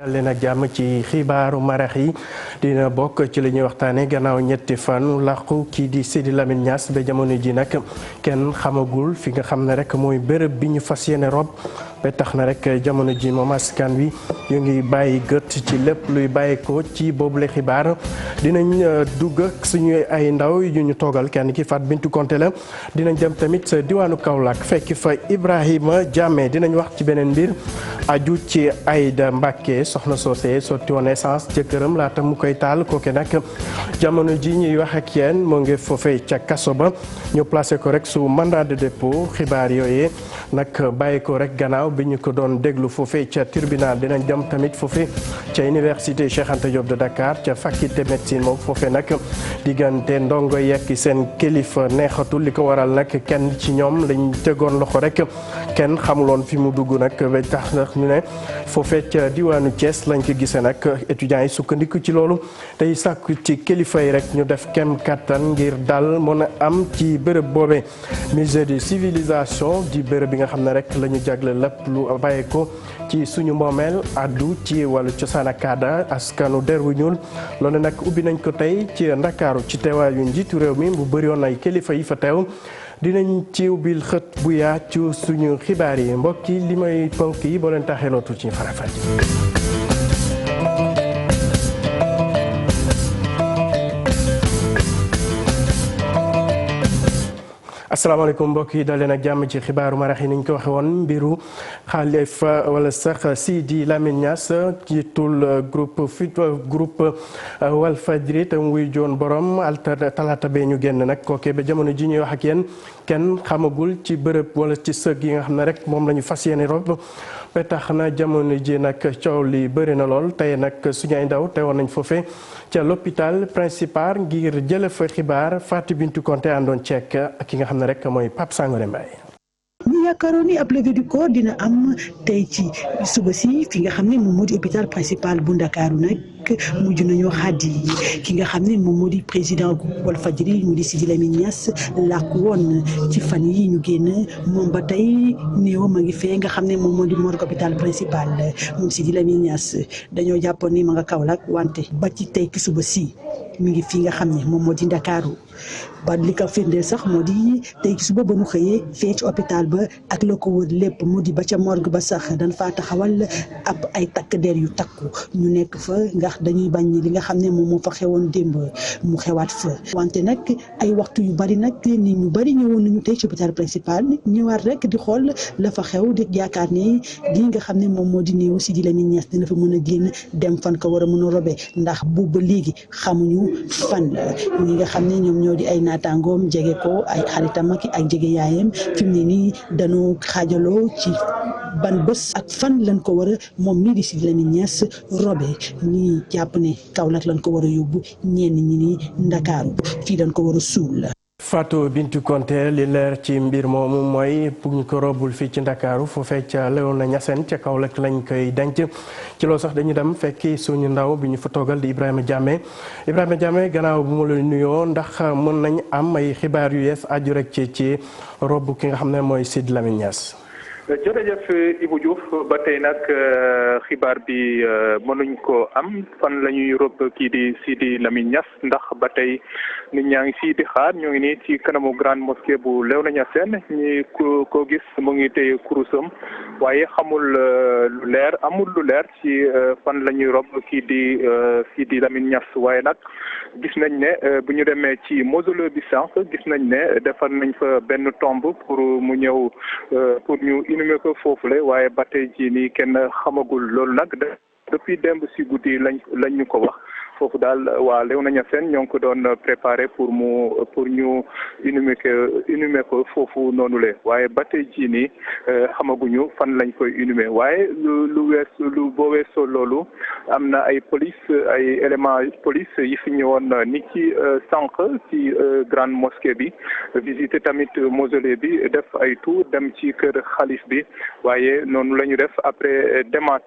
leen ak jàmm ci xibaaru marax yi dina bokk ci li ñuy waxtaane gannaaw ñetti fan làqu kii di Sidi Lamine Niass ba jamono ji nag kenn xamagul fi nga xam ne rek mooy bërëb bi ñu fas yéene rob ba tax na rek jamono ji moom askan wi ñu ngi bàyyi gët ci lépp luy bàyyeekoo ci boobule xibaar dinañ dugg ak suñu ay ndaw yu ñu toogal kenn ki Fatou Bintou Konté la dinañ dem tamit sa diwaanu Kaolack fekk fa Ibrahima Diamé dinañ wax ci beneen mbir aju ci Aïda Mbacké soxna soosee sotti woon essence ca këram laata mu koy taal kooke nag jamono ji ñuy wax ak yéen moo ngi foofee ca kaso ba ñu placé ko rek su mandat de dépôt xibaar yooyee nag bàyyi ko rek gannaaw bi ñu ko doon déglu foofee ca tribunal dinañ dem tamit foofee ca université Cheikh Anta Diop de Dakar ca faculté médecine moom foofee nag diggante ndongo yekk seen kilifa neexatul li ko waral nag kenn ci ñoom lañ tegoon loxo rek kenn xamuloon fi mu dugg nag ba tax na ñu ne foofee ca diwaanu Thiès lañ ko gisee nag étudiants yi sukkandiku ci loolu tey sàkku ci kilifa yi rek ñu def kem kattan ngir dal mën a am ci bërëb boobee musée de civilisation di bërëb bi nga xam ne rek la ñu jagle lépp lu bàyyee ko ci suñu moomeel addu ci wàllu cosaan ak aada askanu der wu ñuul loolu nag ubbi nañ ko tey ci Ndakaaru ci teewaayu njiitu réew mi bu bëri woon ay kilifa yi fa teew dinañ ci ubbil xët bu yaatu suñu xibaar yi mbokk yi li may ponk yi boo leen taxelootu ci farafat asalaamaaleykum mbokk yi daleen ak jàmm ci xibaaru marax yi ni ñu ko waxe woon mbiru Khalifa wala sax Sidi Lamine Niass jiitul groupe Walfadjri te muy joon borom talaata bee ñu génn nag kooke ba jamono ji ñuy wax ak yéen kenn xamagul ci bërëb wala ci sëg yi nga xam ne rek moom la ñu fas yéene rob ba tax na jamono ji nag coow li bëri na lool tey nag suñu ay ndaw teewoon nañ foofee ca l'hôpital principal ngir jële fa xibaar Fatou Bintou Konté àndoon ceek ak ki nga xam ne rek mooy Pape Sangore Mbaye. ñu yaakaaroon ni ab levée du corps dina am tey ci suba si fi nga xam ne moom moo di hôpital principal bu Ndakaaru nag mujj nañoo xaddi ki nga xam ne moom moo di président Walfadjri mu di Sidi Lamine Niass làkk woon ci fan yi ñu génn moom ba tey néew ma ngi fee nga xam ne moom moo di morgue hôpital principal moom Sidi Lamine Niass dañoo jàppoon ni ma nga Kaolack wante ba ci tey ki suba si mi ngi fi nga xam ne moom moo di Ndakaaru ba li ko firndeel sax moo di tey suba ba nu xëyee fee ci hôpital ba ak la ko wër lépp mu di ba ca morgue ba sax dañ faa taxawal ab ay takk der yu takku ñu nekk fa ndax dañuy bañ li nga xam ne moom moo fa xewoon démb mu xewaat fa wante nag ay waxtu yu bari nag nit ñu bari ñëwoon nañu tey ci hôpital principal ñëwaat rek di xool la fa xew di yaakaar ne lii nga xam ne moom moo di néew Sidi Lamine Niass dina fa mën a génn dem fan ko war a mën a robe ndax boobu ba léegi xamuñu fan la ñi nga xam ne ñoom ñoo di ay naataangoom jege ko ay xaritam ak jege yaayam fi mu ne nii dañoo xaajaloo ci ban bés ak fan lañ ko war a moom mii di Sidi Lamine Niass robe ñii jàpp ne Kaolack lañ ko war a yóbbu ñenn ñi ni Ndakaaru fii dañ ko war a suul. Fatou Bintou Konté li leer ci mbir moomu mooy bu ñu ko robul fii ci Ndakaaru foofee ca Léona Niassène ca Kaolack lañ koy denc ci loolu sax dañu dem fekki suñu ndaw bi ñu fa toogal di Ibrahima Diamé gannaaw bu ma la nuyoo ndax mën nañ am ay xibaar yu yees aju rek ci rob ki nga xam ne mooy Sidi Lamine Niass. jërëjëf Ibou Diouf ba tey nag xibaar bi mënuñ ko am fan la ñuy rob kii di Sidi Lamine Niass ndax ba tey nit ñaa ngi fii di xaar ñoo ngi nii ci kanamu grande mosquée bu Léona Niassène ñi ko gis mu ngi téye kurusam waaye xamul lu leer amul lu leer ci fan la ñuy rob kii di Sidi Lamine Niass waaye nag gis nañ ne bu ñu demee ci mausolée bi sànq gis nañ ne defar nañ fa benn tombe pour mu ñëw pour ñu inhumé ko foofule waaye ba tey jii nii kenn xamagul loolu nag depuis démb si guddi lañ ñu ko wax foofu daal waa Léona Niassène ñoo ngi ko doon préparé pour ñu inhumé ko foofu noonu le waaye ba tey jii nii xamaguñu fan lañ koy inhumé waaye lu boo weesoo loolu am na ay éléments police yi fi ñëwoon ni ci sànq ci grande mosquée bi visiter tamit mausolée bi def ay tour dem ci kër xalif bi waaye noonu la ñu def après demaat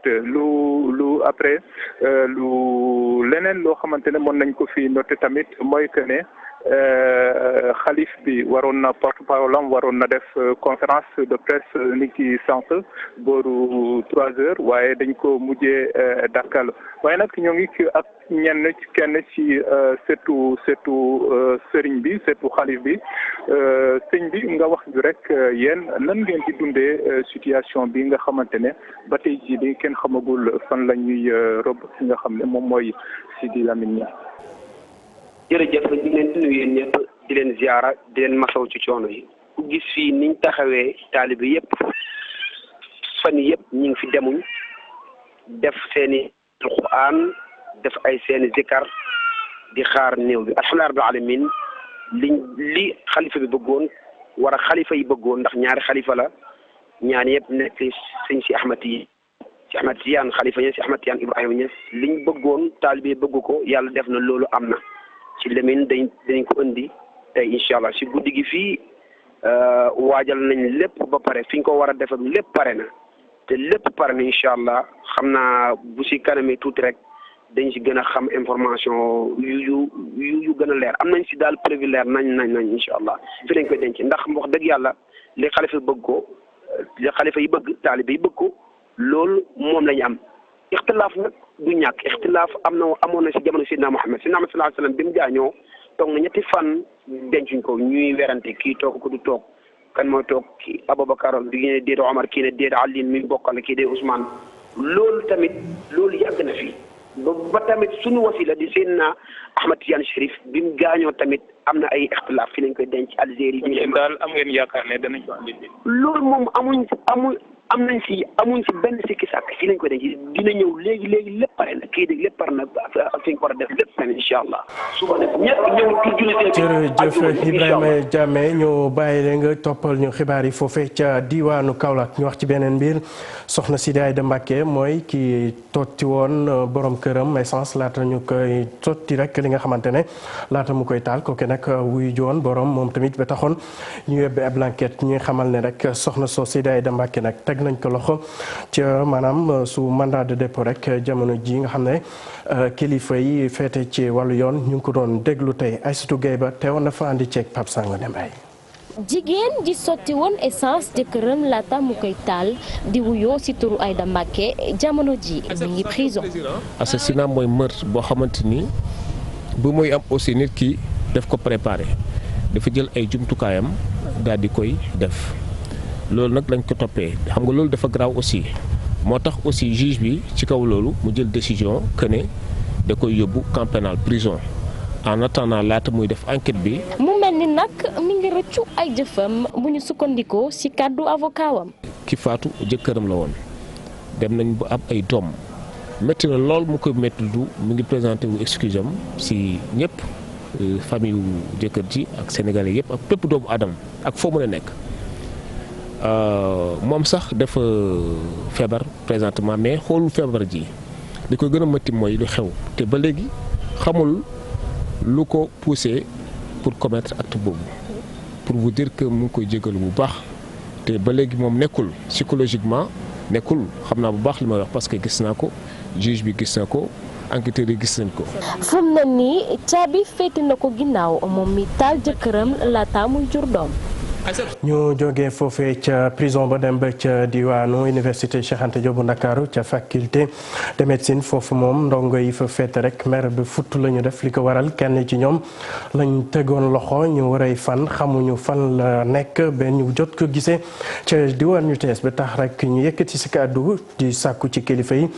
lu leneen loo xamante ne mën nañ ko fi noté tamit mooy que ne xalif bi waroon na porte-parole am waroon na def conférence de presse ni ki sànq booru 3 heures waaye dañ ko mujjee dakkal waaye nag ñoo ngi ak kenn ci setu sëriñ bi setu xalif bi sëñ bi nga wax bi rek yéen nan ngeen di dundee situation bi nga xamante ne ba tey jii di kenn xamagul fan la ñuy rob ki nga xam ne moom mooy Sidi Lamine Niass. jërëjëf ñu ngi leen di nuyu yéen ñëpp di leen ziara di leen masaw ci coono yi ku gis fii niñ taxawee taalibe yëpp fan yëpp ñu ngi fi demuñ def seeni alquran def ay seeni zikar di xaar néew bi alhamdulilah rabbil alamin li xalifa bi bëggoon war a xalifa yi bëggoon ndax ñaari xalifa la ñaan yëpp nekk sëñ si Ahmad Tijaan xalifa ñe si Ahmad Tijaan Ibrahima Ñas liñ bëggoon taalibe bëgg ko yàlla def na loolu am na ci Lamine dañ ko indi tey incha allah si guddi gi fii waajal nañ lépp ba pare fi ñu ko war a def lépp pare na te lépp pare na incha allah xam naa bu si kanamee tuuti rek dañ si gën a xam information yu gën a leer am nañ si daal prévu leer nañ incha allah fi lañ koy denc ndax wax dëgg yàlla li xalifa bëgg ko li xalifa yi bëgg taalibe yi bëgg ko loolu moom la ñu am. ixtilaaf nag du ñàkk ixtilaaf amoon na si jamono Seydina Muhammad sallallahu alayhi wa sallam bi mu gaañoo toog na ñetti fan dencuñ ko ñuy werante kii toog ko du toog kan mooy toog kii Aboubacar di ne déet Omar kii ne déet Ali mi bokkal kii de Ousmane loolu tamit loolu yàgg na fi ba tamit suñu wasila di Seydina Ahmad Tidiane Chérif bi mu gaañoo tamit am na ay ixtilaaf fi lañ koy denc Algérie. daal am ngeen yaakaar ne danañ ko andi. loolu moom am nañ si amuñ si benn sikki sàkk fii lañ koy denc dina ñëw léegi lépp pare na kii lépp pare na fi nga ko war a def lépp pare na incha allah suba nag ñëpp ñëw jërëjëf Ibrahima Diame ñu bàyyi la nga toppal ñu xibaar yi foofee ca diwaanu Kaolack ñu wax ci beneen mbir soxna Sidi Aïda Mbacké mooy ki totti woon borom këram essence laata ñu koy totti rek li nga xamante ne laata mu koy taal kooke nag wuy joon borom moom tamit ba taxoon ñu yóbbee ab enquête ñuy xamal ne rek soxna soo Sidi Aïda Mbacké nag teg nañ ko loxo ca maanaam su mandat de dépôt rek jamono ji nga xam ne kilifa yi feete ci wàllu yoon ñu ngi ko doon déglu tey Aïssatou Gueye ba teewoon na fa andi ceeg Pape Sangone Mbaye. jigéen ji sotti woon essence jëkkëram laata mu koy taal di wuyoo ci turu Aïda Mbacké jamono ji mi ngi prison. assassinat mooy meurtre boo xamante ni bu muy am aussi nit ki daf ko préparé dafa jël ay jumtukaayam daal di koy def. loolu nag lañ ko toppee xam nga loolu dafa grave aussi moo tax aussi juge bi ci kaw loolu mu jël décision que ne da koy yóbbu camp pénal prison en attendant laata muy def enquête bi. mu mel ni nag mi ngi rëccu ay jëfam bu ñu sukkandikoo ci kàddu avocat wam. ki faatu jëkkëram la woon dem nañ bu am ay doom métti na lool mu koy métti du mu ngi présenté wu excuse am ci ñëpp famille wu jëkkër ji ak sénégalais yëpp ak bépp doomu adam ak foo mën a nekk. moom sax dafa feebar présentement mais xoolul feebar ji li ko gën a métti mooy lu xew te ba léegi xamul lu ko poussé pour commettre acte boobu pour vous dire que mu ngi koy jégalu bu baax te ba léegi moom nekkul psychologiquement nekkul xam naa bu baax li may wax parce que gis naa ko juge bi gis na ko enquêteurs yi gis nañ ko. fu mu ne nii caabi féete na ko ginnaaw moom mi taal jëkkëram laata muy jur doom. ñu jógee foofee ca prison ba dem ba ca diwaanu université Cheikh Anta Diop bu Ndakaaru ca faculté de médecine foofu moom ndongo yi fa féete rek mer bi futt la ñu def li ko waral kenn ci ñoom lañ tegoon loxo ñu waray fan xamuñu fan la nekk ba ñu jot ko gisee ca diwaanu UTS ba tax rek ñu yëkkati si kàddu di sàkku ci kilifa yi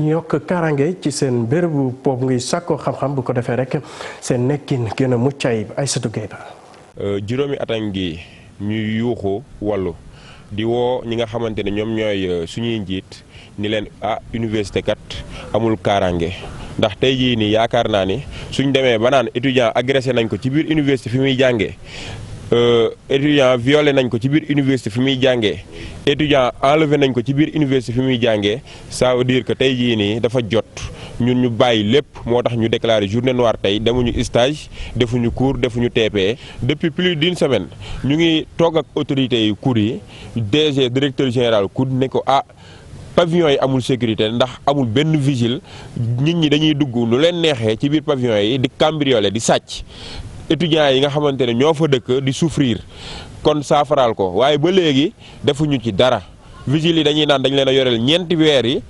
ñu yokk karange ci seen bérébu boobu ngi sàkkoo xam-xam bu ko defee rek seen nekkin gën a mucc ayib Aïssatou Gueye ba. juróomi at ngi ñuy yuuxu wàllu di woo ñi nga xamante ne ñoom ñooy suñuy njiit ni leen université kat amul kaaraange ndax tey jii nii yaakaar naa ni suñ demee ba naan étudiant agressé nañ ko ci biir université fi muy jàngee étudiant violé nañ ko ci biir université fi muy jàngee étudiant enlevé nañ ko ci biir université fi muy jàngee ça veut dire que tey jii nii dafa jot ñun ñu bàyyi lépp moo tax ñu déclaré journée noire tey demuñu stage defuñu cours defuñu TP depuis plus d'une semaine ñu ngi toog ak autorités yu cours yi DG directeur général cours ne ko pavillon yi amul sécurité ndax amul benn vigile nit ñi dañuy dugg nu leen neexee ci biir pavillon yi di cambrioler di sàcc étudiants yi nga xamante ne ñoo fa dëkk di souffrir kon saafaraal ko waaye ba léegi defuñu ci dara vigile yi dañuy naan dañ leen a yoreel ñeenti weer yi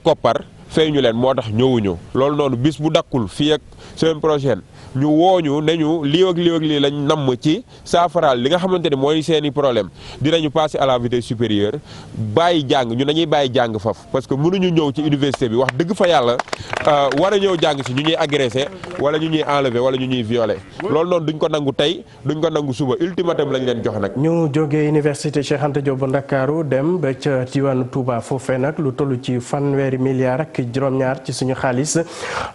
koppar fay ñu leen moo tax ñëwuñu loolu noonu bis bu dakkul fii ak semaine prochaine ñu wooñu ne ñu lii ak lii lañ namm ci saafaraal li nga xamante ne mooy seeni problème dinañu passer à la vitesse supérieure bàyyi jàng ñu dañuy bàyyi jàng faf parce que mënuñu ñëw ci université bi wax dëgg fa yàlla war a ñëw jàng si ñu ñuy agressé wala ñu ñuy enlever wala ñu ñuy violé loolu noonu duñ ko nangu tey duñ ko nangu suba ultimatum lañ leen jox nag. ñu jógee université Cheikh Anta Diop bu Ndakaaru dem ba ca diwaanu Touba foofee nag lu toll ci fanweeri milliards ak juróom-ñaar ci suñu xaalis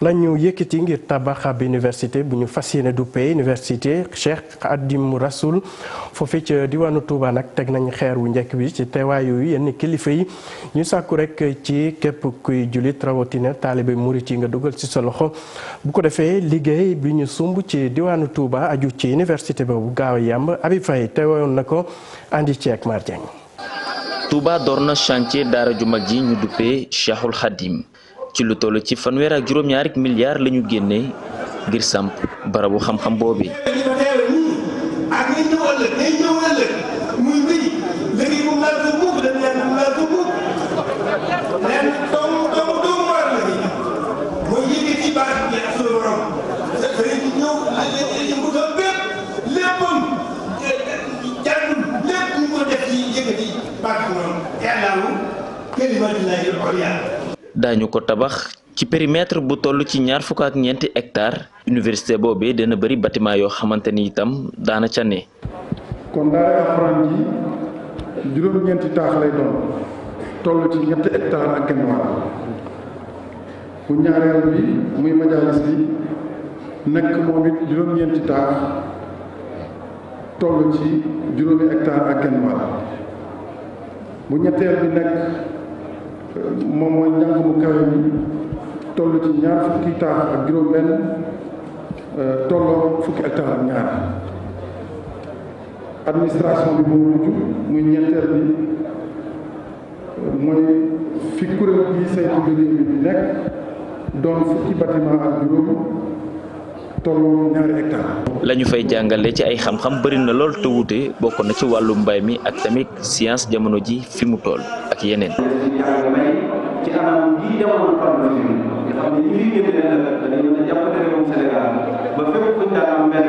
la ñu yëkkati ngir tabax ab université bu ñu fas yéene duppee université Cheikh Khadim Rassoul foofee ca diwaanu Touba nag teg nañ xeer wu njëkk bi ci teewaayu yenn kilifa yi ñu sàkku rek ci képp kuy jullit rawatina taalibe murit yi nga dugal ci sa loxo bu ko defee liggéey bi ñu sumb ci diwaanu Touba aju ci université boobu gaaw a yàmb Habib Faye teewoon na ko andi ci ak Mar Dieng. Touba door na chantier daara ju mag ji ñu duppee Cheikhul Khadim ci lu toll ci fanweer ak juróom-ñaari milliards la ñu génnee ngir samp barabu xam-xam boobi daañu ko tabax ci périmètre bu toll ci 24 hectares université boobee dina bëri bâtiment yoo xamante ni itam daana ca ne. kon daara alxuraan ji juróom-ñeenti taax lay doon toll ci 7 hectares ak genn wàll bu ñaareel bi muy majalis bi nekk moom it juróom-ñeenti taax toll ci juróomi hectares ak genn wàll bu ñetteel bi nekk moom mooy njàng mu kawe bi toll ci 20 fukki taax ak juróom-benn tolloo fukki hectares ak ñaar administration bi moo mujj muy ñeenteel bi mooy fi kuréel gi saytu liggéey bi nekk doon fukki bâtiment ak juróom tolloo 2 hectares. la ñu fay jàngale ci ay xam-xam bëri na lool te wuute bokk na ci wàllu mbay mi ak tamit science jamono ji fi mu toll ak yeneen. ci anam yi jamono toll nga xam ne ñi fi génne dañu mën a jàppale réewum Sénégal ba fépp fuñ daan am benn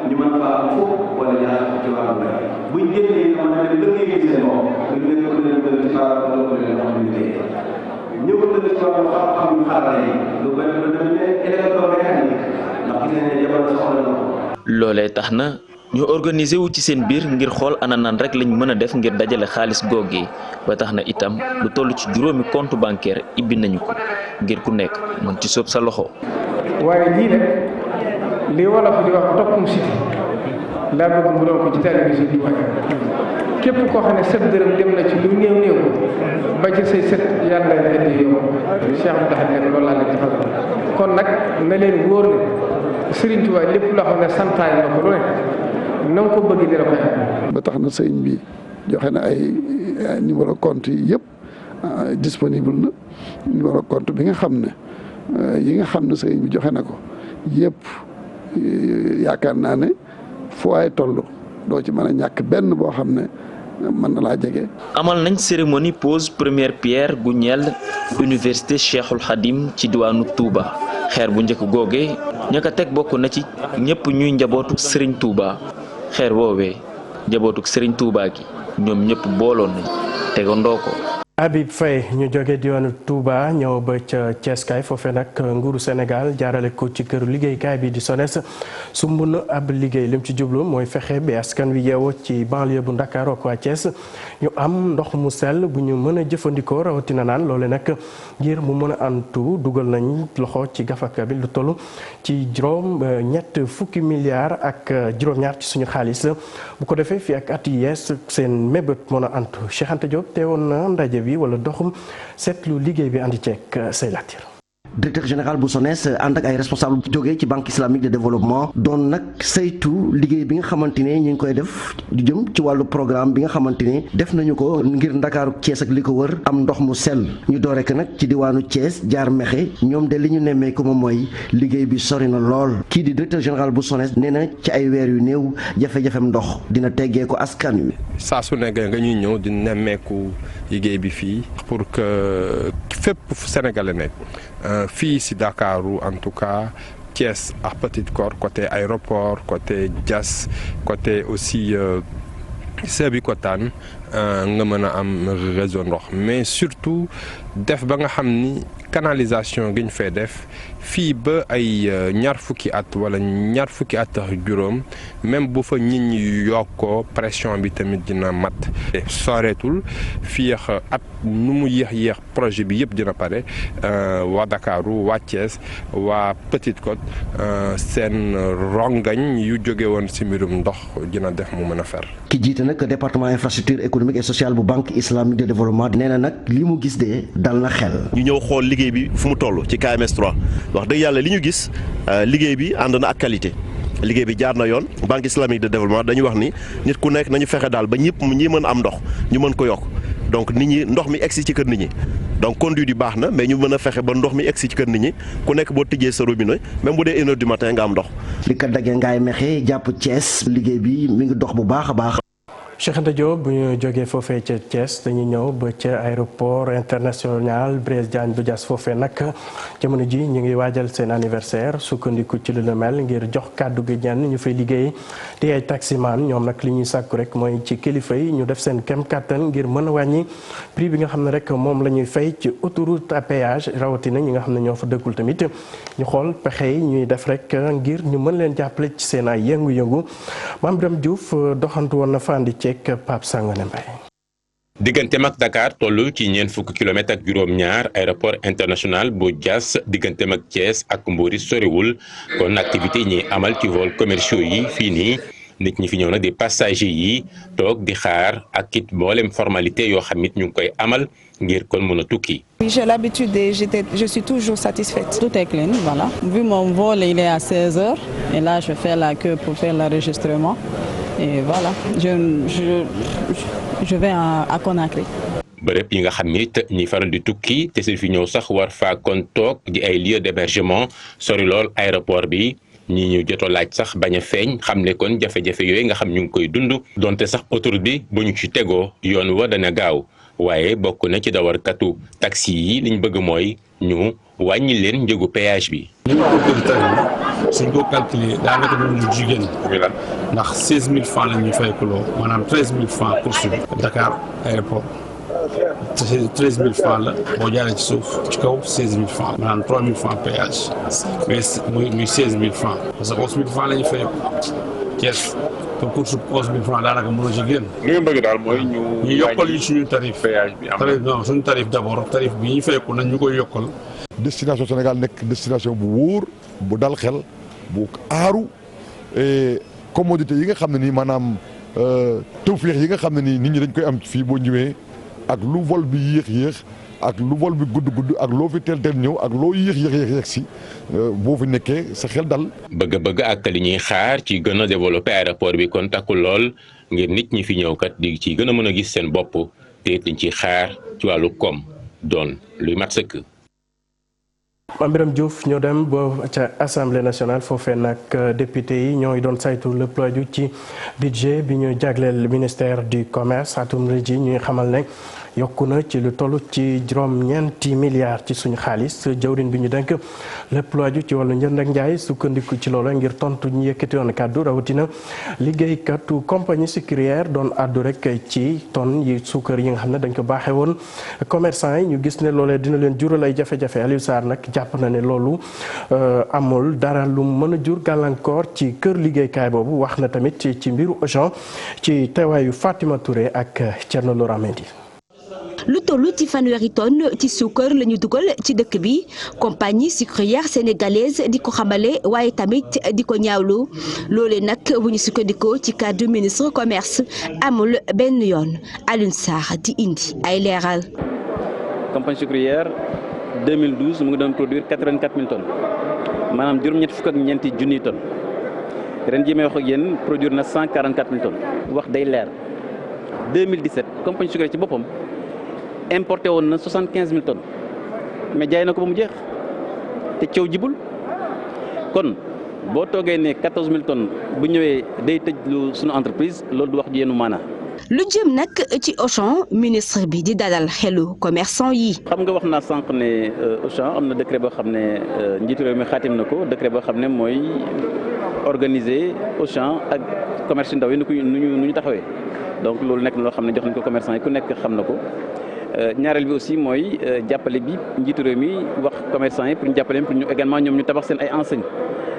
ñu mën faa am fukk wala ñaar ci wàllu mbay buñ génnee mën a dem liggéey ci seen bopp ñu leen ko leen jël ci baax wala ko leen xam ñu liggéey ñëw na ci wàllu xam-xam yu xarala yi lu bëri lu dem ne électromécanique ndax gis nañ ne jamono soxla na ko. loolee tax na ñu organiser wu ci seen biir ngir xool ana nan rek lañ mën a def ngir dajale xaalis googee ba tax na itam lu toll ci juróomi compte bancaire ibbi nañu ko ngir ku nekk mën ci sóob sa loxo. waaye lii nag li wolof di wax toppum siti laa bëgg mu doon ko ci télévision bi wax képp koo xam ne sët dërëm dem na ci lu néew ba ci say sët yàlla na indi yow Cheikh Abdou Lahad nekk loolu laa leen defal kon nag na leen wóor ne Serigne Touba lépp loo xam ne santaane na ko lu ne na nga ko bëgg dina koy am. ba tax na sëñ bi joxe na ay numéro compte yi yëpp disponible na numéro compte bi nga xam ne yi nga xam ne sëñ bi joxe na ko yëpp yaakaar naa ne fu waay toll doo ci mën a ñàkk benn boo xam ne mën na laa jege. amal nañ cérémonie pose première pierre gu ñeel université Cheikhul Khadim ci diwaanu Touba xeer bu njëkk googe ña ko teg bokk na ci ñëpp ñuy njabootu Serigne Touba xeer woowee njabootu Serigne Touba gi ñoom ñëpp booloon nañ tegandoo ko. Habib Faye ñu jóge diwaanu Touba ñëw ba ca Thiès kaay foofee nag nguuru Sénégal jaarale ko ci këru liggéeykaay bi di SONES sumb na ab liggéey lim ci jublu mooy fexe ba askan wi yeewoo ci banlieue bu Ndakaaru ak waa Thiès ñu am ndox mu sell bu ñu mën a jëfandikoo rawatina naan loole nag ngir mu mën a antu dugal nañ loxo ci gafaka bi lu toll ci ñett fukki milliards ak juróom-ñaar ci suñu xaalis bu ko defee fii ak at yu yees seen mébét mën a antu Cheikh Anta Diop teewoon na ndaje bi wala doxum seetlu liggéey bi andi ceeg say latir directeur général bu SONES ànd ak ay responsable jógee ci banque islamique de développement doon nag saytu liggéey bi nga xamante ne ñu ngi koy def di jëm ci wàllu programme bi nga xamante ne def nañu ko ngir Ndakaaru Thiès ak li ko wër am ndox mu sell ñu doore ko nag ci diwaanu Thiès jaar Mexe ñoom de li ñu nemmee ko moom mooy liggéey bi sori na lool kii di directeur général bu SONES nee na ci ay weer yu néew jafe-jafem ndox dina teggee ko askan wi. saa su nekk nga ñuy ñëw di nemmeeku liggéey bi fii pour que fépp Sénégal nekk fii si Dakaru en tout cas Thiès ak Petite Côte côté aéroport côté Diass côté aussi Sébikotane nga mën a am réseau ndox mais surtout def ba nga xam ni canalisation gi ñu fay def fii ba ay ñaar fukki at wala ñaar fukki at ak juróom même bu fa nit ñi yokkoo pression bi tamit dina mat soreetul fii at nu mu yéex projet bi yëpp dina pare waa Dakaru waa Thiès waa Petite Côte seen rongañ yu jóge woon ci mbirum ndox dina def mu mën a fer. ki jiite nag département infrastructure économique et sociale bu banque islamique de développement nee na nag li mu gis de dal na xel. ñu ñëw xool liggéey bi fu mu toll ci KMS 3 wax dëgg yàlla li ñu gis liggéey bi ànd na ak qualité liggéey bi jaar na yoon banque islamique de développement dañu wax ni nit ku nekk nañu fexe daal ba ñëpp ñi mën am ndox ñu mën ko yokk donc nit ñi ndox mi egsi ci kër nit ñi donc conduite yi baax na mais ñu mën a fexe ba ndox mi egsi ci kër nit ñi ku nekk boo tijjee sa robinet même bu dee 1h du matin nga am ndox. li ko daggee ngaay mexe jàpp Thiès liggéey bi mi ngi dox bu baax a baax. Cheikh Anta Diop bu ñu jógee foofee ca Thiès dañuy ñëw ba ca aéroport international Blaise Diagne bu Diass foofee nag jamono ji ñu ngi waajal seen anniversaire sukkandiku ci lu la mel ngir jox kàddu gi ñenn ñu fay liggéey di ay taximan ñoom nag li ñuy sàkku rek mooy ci kilifa yi ñu def seen kem kàttan ngir mën a wàññi prix bi nga xam ne rek moom la ñuy fay ci autoroute à péage rawatina ñi nga xam ne ñoo fa dëkkul tamit ñu xool pexe yi ñuy def rek ngir ñu mën leen jàppale ci seen ay yëngu-yëngu Mame Birame Diouf doxantu woon na fa andi Pape Sangone Mbaye. digganteem ak Dakar toll ci ñeent fukki kilomètre ak juróom-ñaar aéroport international bu Diass digganteem ak Thiès ak Mbouri soriwul kon activité yi ñuy amal ci vol commerciaux yi fii nii nit ñi fi ñëw nag di passagers yi toog di xaar ak it mboolem formalité yoo xam it ñu ngi koy amal ngir kon mën a tukki. Oui, j'ai l'habitude et je suis toujours satisfaite. Tout est clean, voilà. Vu mon vol, il est à 16h et là je fais la queue pour faire l'enregistrement. Et voilà, je vais à Conakry. bërëb yi nga xam ni ñi faral di tukki te si fi ñëw sax war faa kon toog di ay lieux d'hébergement sori lool aéroport bi ñi ñu jotoo laaj sax bañ a feeñ xam ne kon jafe-jafe yooyu nga xam ñu ngi koy dund donte sax autoroute bi bu ñu ci tegoo yoon wa dana gaaw waaye bokk na ci dawarkatu taxi yi liñ bëgg mooy ñu wàññi leen njëgu péage bi. suñ ko calculé daanaka doon lu jigéen ndax 16000 francs la ñuy fay kuloo maanaam 13000 francs pour subi Dakar aéroport 13000 francs la boo jaaree ci suuf ci kaw 16000 francs maanaam 3000 francs péage mais muy 16000 francs parce que 11000 francs la ñuy fay Thiès pour course 11000 francs daanaka mënoo ci génn. li nga bëgg daal mooy ñu yokkal ñu suñu tarif péage bi am tarif non suñu tarif d'abord tarif bi ñu fay ko nañ ñu koy yokkal. destination Sénégal nekk destination bu wóor bu dal xel bu aaru et commodité yi nga xam ne nii maanaam tawféex yi nga xam ne nii nit ñi dañ koy am fii boo ñëwee ak lu vol bi yéex ak lu vol bi gudd ak loo fi teel ñëw ak loo yéex si boo fi nekkee sa xel dal. bëgg ak li ñuy xaar ci gën a développé aéroport bi kon takkul lool ngir nit ñi fi ñëw kat di ci gën a mën a gis seen bopp te it liñ ciy xaar ci wàllu koom doon luy mat sëkk. Mame Birame Diouf ñoo dem ba ca assemblée nationale foofee nag député yi ñooy doon saytu lépp lu aju ci budget bi ñu jagleel ministère du commerce atum ji ñuy xamal ne yokku na ci lu toll ci juróom-ñeenti milliards ci suñu xaalis jawriñ bi ñu denk lépp lu aju ci wàllu njënd ak njaay sukkandiku ci loola ngir tontu ñu yëkkati woon kàddu rawatina liggéeykatu compagnie sucrière doon àddu rek ci tonne yi suukar yi nga xam ne dañ ko baaxee woon commerçant yi ñu gis ne loolee dina leen jural ay jafe-jafe Aliou Sarr nag jàpp na ne loolu amul dara lu mën a jur gàllankoor ci kër liggéeykaay boobu wax na tamit ci mbiru Auchan ci teewaayu Fatima Touré ak Thierno Laurent Mendy. lu toll ci fanweeri tonne ci suukar la ñu dugal ci dëkk bi compagnie sucrière sénégalaise di ko xamale waaye tamit di ko ñaawlu loolee nag bu ñu sukkandikoo ci kàddu ministre commerce amul benn yoon Alioune Sarr di indi ay leeral. compagnie sucrière 2012 mu ngi doon produire 84 000 tonnes maanaam juróom-ñett fukk ak ñeenti junniy tonnes ren jii may wax ak yéen produire na 144 000 tonnes wax day leer 2017 compagnie sucrière ci boppam importé woon na 75 000 tonnes mais jaay na ko ba mu jeex te coow jibul kon boo toogee ne 14 000 tonnes bu ñëwee day tëj lu suñu entreprise loolu du wax ji yéenu maanaa. lu jëm nag ci Auchan ministre bi di dalal xelu commerçant yi. xam nga wax naa sànq ne Auchan am na décret boo xam ne njiitu réew mi xaatim na ko décret boo xam ne mooy organiser Auchan ak commerce ndaw yi nu ñu taxawee donc loolu nekk na loo xam ne jox nañ ko commerçant yi ku nekk xam na ko. ñaareel bi aussi mooy jàppale bi njiitu réew mi wax commerçant yi pour ñu jàppale pour ñu également ñoom ñu tabax seen ay enseignes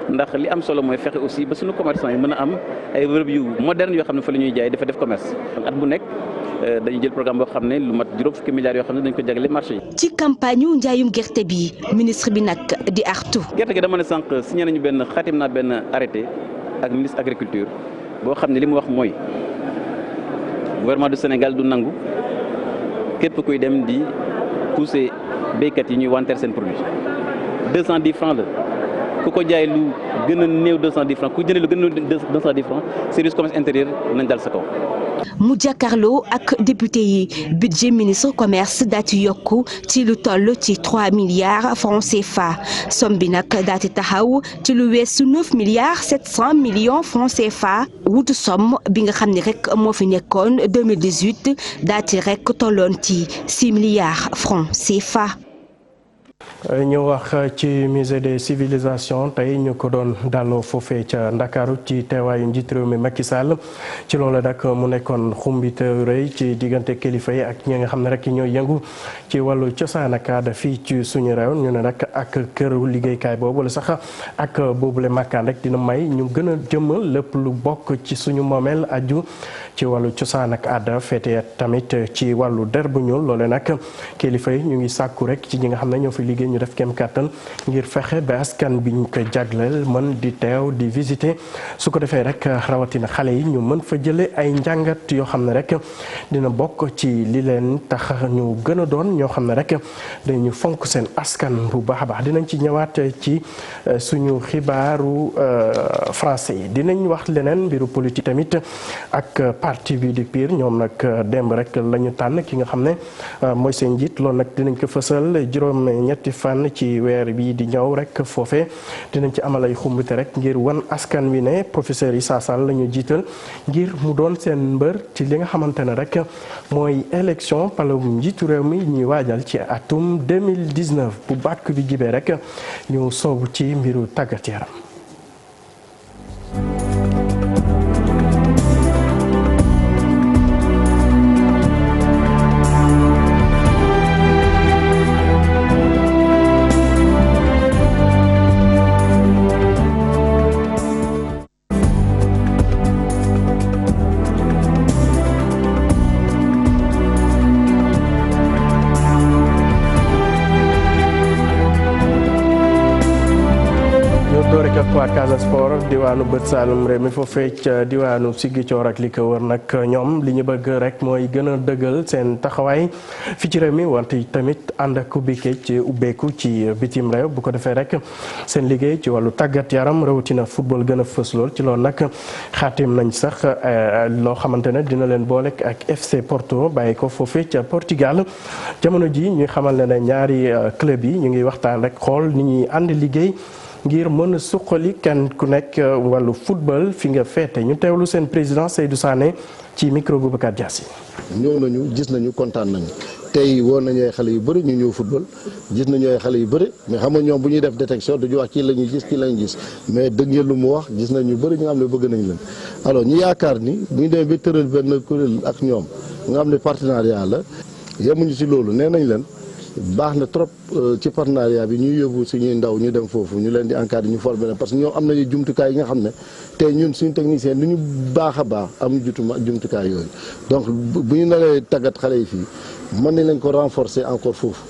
ndax li am solo mooy fexe aussi ba suñu commerçant yi mën a am ay bërëb yu moderne yoo xam ne fa la ñuy jaay dafa def commerce at bu nekk dañuy jël programme boo xam ne lu mat juróom fukki milliards yoo xam ne dañ ko jagleel marché yi. ci campagne yu njaayum gerte bi ministre bi nag di artu. gerte gi dama ne sànq signé nañu benn xaatim naa benn arrêté ak ministre agriculture boo xam ne li mu wax mooy gouvernement du Sénégal du nangu. képp kuy dem di pousser béykat yi ñuy wanteer seen produit 210 francs la ku ko jaay lu gën a néew 210 francs ku jëndee lu gën a néew 210 francs service commerce intérieur nañ dal sa kaw. mu jàkkaarloo ak député yi budget ministre commerce daa ci yokku ci lu toll ci 3 milliards francs CFA somme bi nag daa ci taxaw ci lu weesu 9 milliards 700 millions francs CFA wutu somme bi nga xam ne rek moo fi nekkoon 2018 daa ci rek tolloon ci 6 milliards francs CFA. ñu wax ci musée des civilisations tey ñu ko doon dalloo foofee ca Ndakaaru ci teewaayu njiit réew mi Macky Sall ci loolu nag mu nekkoon xumbite rëy ci diggante kilifa yi ak ñi nga xam ne rek ñooy yëngu ci wàllu cosaan ak aada fii ci suñu réew ñu ne nag ak këru liggéeykaay boobu wala sax ak boobule makkaan rek dina may ñu gën a jëmmal lépp lu bokk ci suñu moomeel aju ci wàllu cosaan ak aada féete tamit ci wàllu der bu ñuul loole nag kilifa yi ñu ngi sàkku rek ci ñi nga xam ne ñoo fi liggéey ñu def kem kàttan ngir fexe ba askan bi ñu ko jagleel mën di teew di visiter su ko defee rek rawatina xale yi ñu mën fa jële ay njàngat yoo xam ne rek dina bokk ci li leen tax ñu gën a doon ñoo xam ne rek dañu fonk seen askan bu baax a baax dinañ ci ñëwaat ci suñu xibaaru français yi dinañ wax leneen mbiru politique tamit ak parti bi di PUR ñoom nag démb rek la ñu tànn ki nga xam ne mooy seen njiit loolu nag dinañ ko fësal juróom-ñetti fan ci weer bi di ñëw rek foofee dinañ ci amal ay xumbute rek ngir wan askan wi ne professeur Issa Sall la ñu jiital ngir mu doon seen mbër ci li nga xamante ne rek mooy élection palum njiitu réew mi ñuy waajal ci atum 2019 bu bàkk bi jibee rek ñu soobu ci mbiru tàggat yaram. Casa Sport diwaanu Bët Saalum réew mi foofee ca diwaanu Ziguinchor ak li ko wër nag ñoom li ñu bëgg rek mooy gën a dëggal seen taxawaay fi ci réew mi wante tamit ànd ak ubbeeku ci bitim réew bu ko defee rek seen liggéey ci wàllu tàggat yaram rawatina football gën a fës lool ci loolu nag xaatim nañ sax loo xamante ne dina leen boole ak FC Porto bàyyi ko foofee ca Portugal jamono ji ñuy xamal ne ñaari club yi ñu ngi waxtaan rek xool ni ñuy ànd liggéey ngir mën a suqali kenn ku nekk wàllu football fi nga féete ñu teewlu seen président Seydou Sané ci micro Boubacar Diassi. ñëw nañu gis nañu kontaan nañu tey woon nañu ay xale yu bëri ñu ñëw football gis nañu ay xale yu bëri mais xam nga ñoom bu ñuy def détection duñu wax kii la ñuy gis kii la ñuy gis mais dëgg ngeen lu mu wax gis nañu bëri ñu nga xam ne bëgg nañ leen alors ñu yaakaar ni bu ñu demee ba tëral benn kuréel ak ñoom nga xam ne partenariat la yemuñu si loolu nee nañ leen. baax na trop ci partenariat bi ñuy yóbbu suñuy ndaw ñu dem foofu ñu leen di encadrer ñu former leen parce que ñoom am nañu jumtukaay yi nga xam ne tey ñun suñu technicien lu ñu baax a baax am jumtukaay yooyu donc bu ñu naree tàggat xale yi fii mën nañ leen ko renforcer encore foofu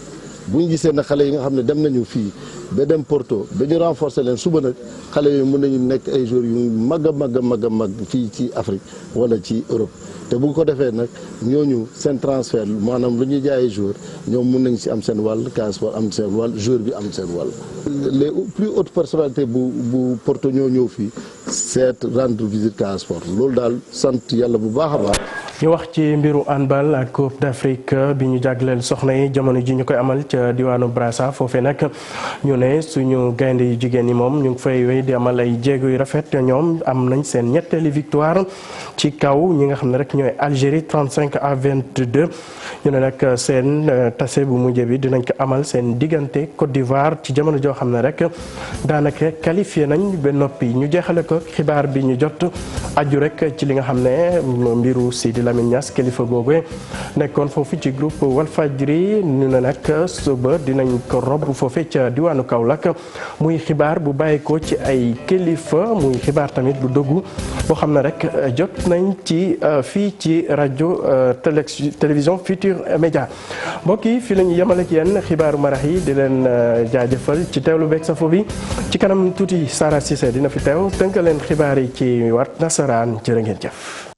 bu ñu gisee ne xale yi nga xam ne dem nañu fii ba dem Porto ba ñu renforcer leen suba nag xale yooyu mën nañu nekk ay joueurs yu mag a mag fii ci Afrique wala ci Europe te bu ko defee nag ñooñu seen transfert maanaam lu ñuy jaayee joueur ñoom mën nañ si am seen wàll Casa Sport am seen wàll joueur bi am seen wàll. les plus hautes personnalités bu Porto ñoo ñëw fii seet rendre visite Casa Sport loolu daal sant yàlla bu baax a baax. ñu wax ci mbiru handball ak Coupe d'Afrique bi ñu jagleel soxna yi jamono ji ñu koy amal ca diwaanu Brassa foofee nag ñu ne suñu gaynde yu jigéen ñi moom ñu ngi fay wéy di amal ay jéego yu rafet ñoom am nañ seen ñetteeli victoire ci kaw ñi nga xam ne rek ñooy Algérie 35-22 ñu ne nag seen tase bu mujj bi dinañ ko amal seen diggante Côte d'Ivoire ci jamono joo xam ne rek daanaka qualifié nañ ba noppi ñu jeexale ko xibaar bi ñu jot aju rek ci li nga xam ne mbiru Sidi Lamine Niass kilifa googu nekkoon foofu ci groupe Walfadjri ñu ne nag suba dinañ ko rob foofu ca diwaanu Kaolack muy xibaar bu bàyyeekoo ci ay kilifa muy xibaar tamit bu dëggu boo xam ne rek jot nañ ci fii ci rajo télévision Futur Média mbokk yi fii la ñu yemale ak yéen xibaaru marax yi di leen jaajëfal ci teewlu beeg safo bi ci kanam tuuti Sara Cissé dina fi teew tënk leen xibaar yi ci wat nasaraan jërë ngeen jëf.